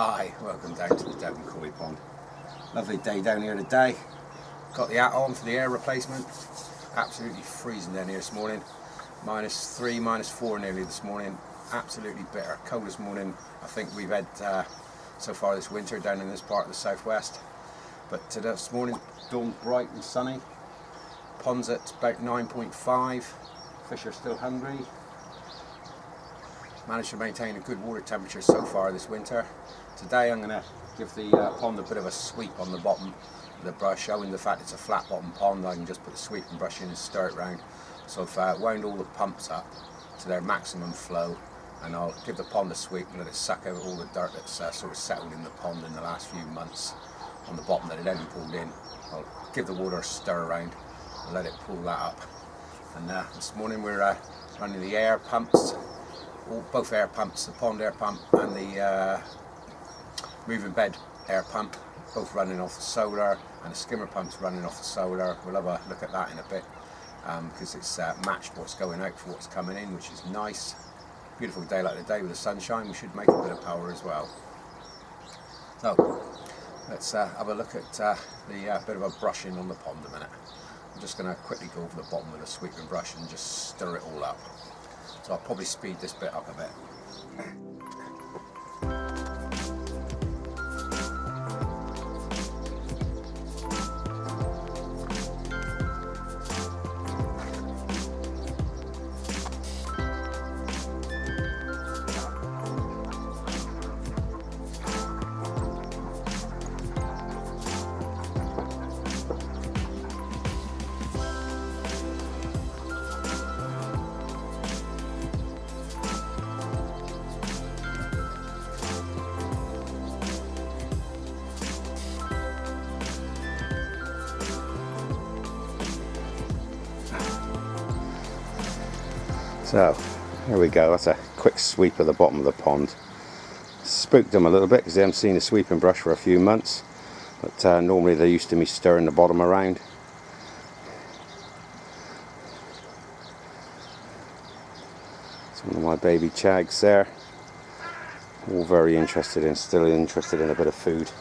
Hi, welcome down to the Devon Koi Pond. Lovely day down here today. Got the hat on for the air replacement. Absolutely freezing down here this morning. -3, -4 nearly this morning. Absolutely bitter. Coldest morning I think we've had so far this winter down in this part of the southwest. But this morning dawn's bright and sunny. Pond's at about 9.5. Fish are still hungry. Managed to maintain a good water temperature so far this winter. Today I'm going to give the pond a bit of a sweep on the bottom with the brush, owing the fact it's a flat bottom pond. I can just put the sweeping brush in and stir it round. So I've wound all the pumps up to their maximum flow, and I'll give the pond a sweep and let it suck out all the dirt that's sort of settled in the pond in the last few months on the bottom that it hasn't pulled in. I'll give the water a stir around and let it pull that up. And this morning we're running the air pumps, both air pumps, the pond air pump and the moving bed air pump, both running off the solar, and the skimmer pump's running off the solar. We'll have a look at that in a bit because it's matched what's going out for what's coming in, which is nice. Beautiful day like today with the sunshine, we should make a bit of power as well. So let's have a look at the bit of a brushing on the pond a minute. I'm just going to quickly go over the bottom with a sweeping brush and just stir it all up. So I'll probably speed this bit up a bit. So, here we go, that's a quick sweep of the bottom of the pond. Spooked them a little bit because they haven't seen a sweeping brush for a few months, but normally they're used to me stirring the bottom around. Some of my baby chags there, all very interested still interested in a bit of food.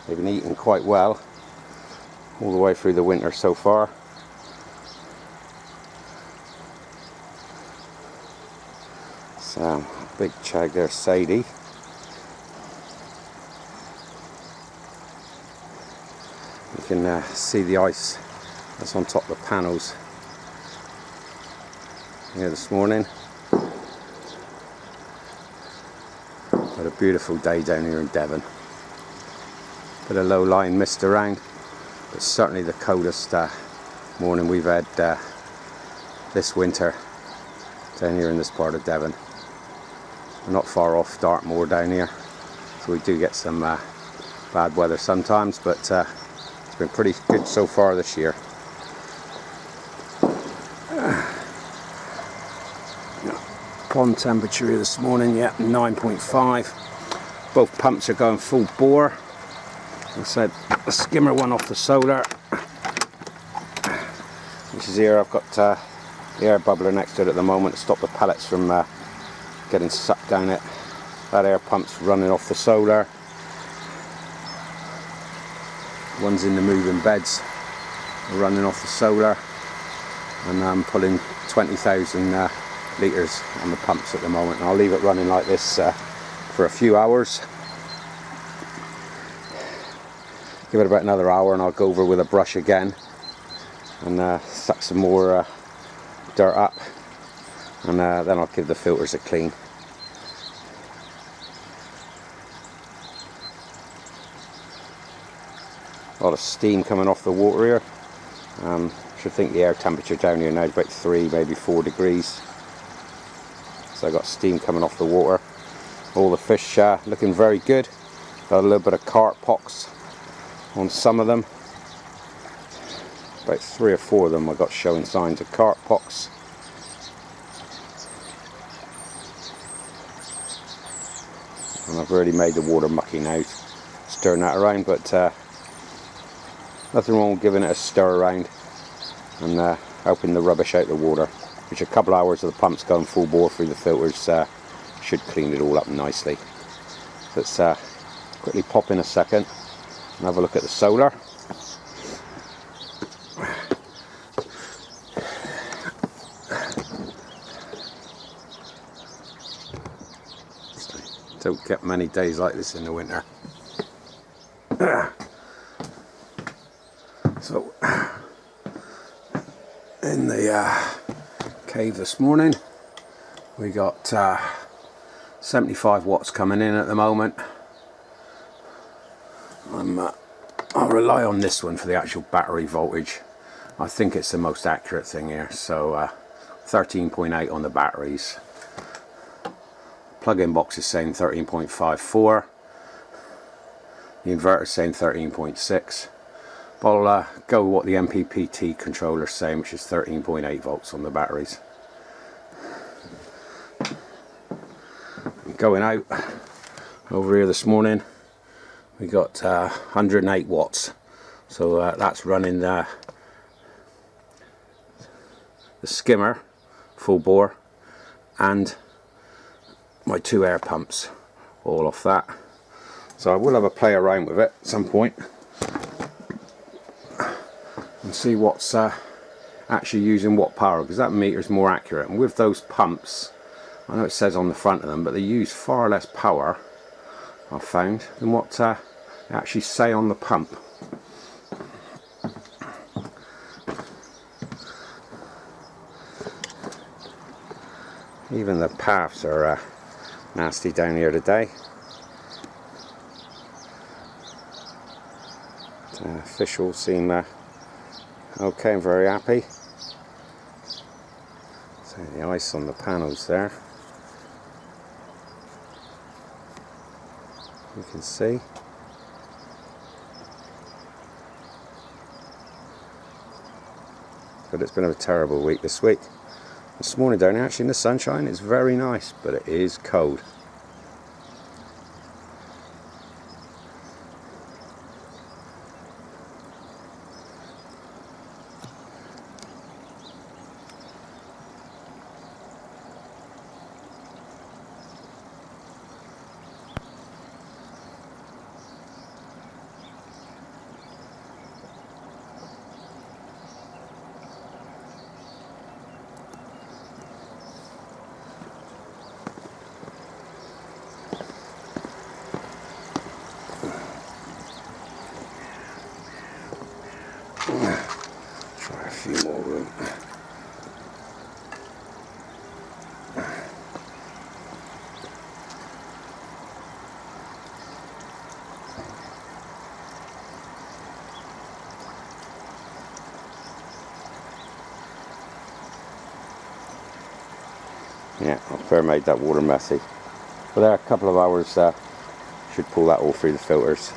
They've been eating quite well all the way through the winter so far. So, big chag there, Sadie. You can see the ice that's on top of the panels here this morning. What a beautiful day down here in Devon. Bit of low-lying mist around, but certainly the coldest morning we've had this winter down here in this part of Devon. We're not far off Dartmoor down here, so we do get some bad weather sometimes, but it's been pretty good so far this year. Pond temperature here this morning, yeah, 9.5. Both pumps are going full bore. As I said, the skimmer one off the solar, which is here. I've got the air bubbler next to it at the moment to stop the pellets from getting sucked down it. That air pump's running off the solar. One's in the moving beds, running off the solar, and I'm pulling 20,000 litres on the pumps at the moment. And I'll leave it running like this for a few hours. Give it about another hour and I'll go over with a brush again and suck some more dirt up, and then I'll give the filters a clean. A lot of steam coming off the water here. Should think the air temperature down here now is about 3, maybe 4 degrees. So I got steam coming off the water. All the fish looking very good. Got a little bit of carp pox on some of them. About 3 or 4 of them I got showing signs of carp pox. And I've already made the water mucky now, stirring that around, but nothing wrong with giving it a stir around and helping the rubbish out the water, which a couple of hours of the pumps going full bore through the filters should clean it all up nicely. Let's quickly pop in a second and have a look at the solar. Don't get many days like this in the winter. So in the cave this morning we got 75 watts coming in at the moment. I'll rely on this one for the actual battery voltage. I think it's the most accurate thing here. So 13.8 on the batteries. Plug-in box is saying 13.54. The inverter is saying 13.6. But I'll go with what the MPPT controller is saying, which is 13.8 volts on the batteries. Going out over here this morning, we got 108 watts. So that's running the skimmer, full bore, and my 2 air pumps all off that. So I will have a play around with it at some point and see what's actually using what power, because that meter is more accurate. And with those pumps, I know it says on the front of them, but they use far less power, I've found, than what they actually say on the pump. Even the paths are nasty down here today. Fish all seem okay, I'm very happy. So the ice on the panels there, you can see. But it's been a terrible week this week. This morning down here, actually in the sunshine, it's very nice, but it is cold. Try a few more room. Yeah, I've fair made that water messy. But there, a couple of hours should pull that all through the filters.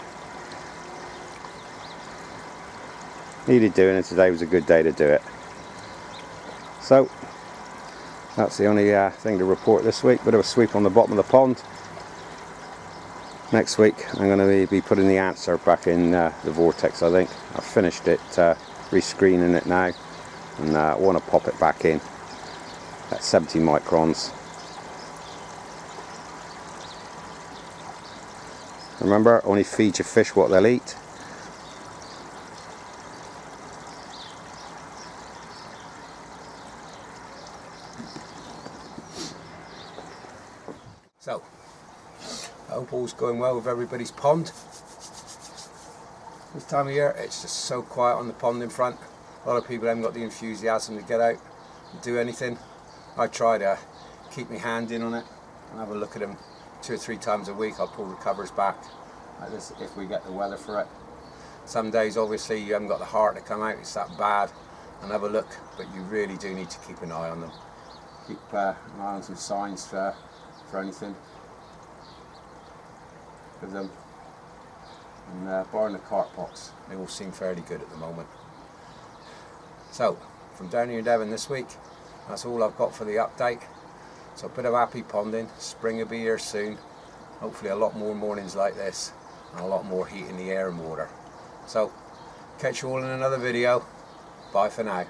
Needed doing, and today was a good day to do it. So that's the only thing to report this week. Bit of a sweep on the bottom of the pond. Next week I'm going to be putting the answer back in the vortex. I think I've finished it, rescreening it now, and I want to pop it back in at 70 microns. Remember, only feed your fish what they'll eat. So, I hope all's going well with everybody's pond. This time of year, it's just so quiet on the pond in front. A lot of people haven't got the enthusiasm to get out and do anything. I try to keep my hand in on it and have a look at them 2 or 3 times a week. I'll pull the covers back like this if we get the weather for it. Some days, obviously, you haven't got the heart to come out, it's that bad, and have a look, but you really do need to keep an eye on them. Keep an eye on some signs for anything with them, and barring the carp pox, they all seem fairly good at the moment. So from down here in Devon this week, that's all I've got for the update. So a bit of happy ponding. Spring will be here soon, hopefully a lot more mornings like this and a lot more heat in the air and water. So catch you all in another video. Bye for now.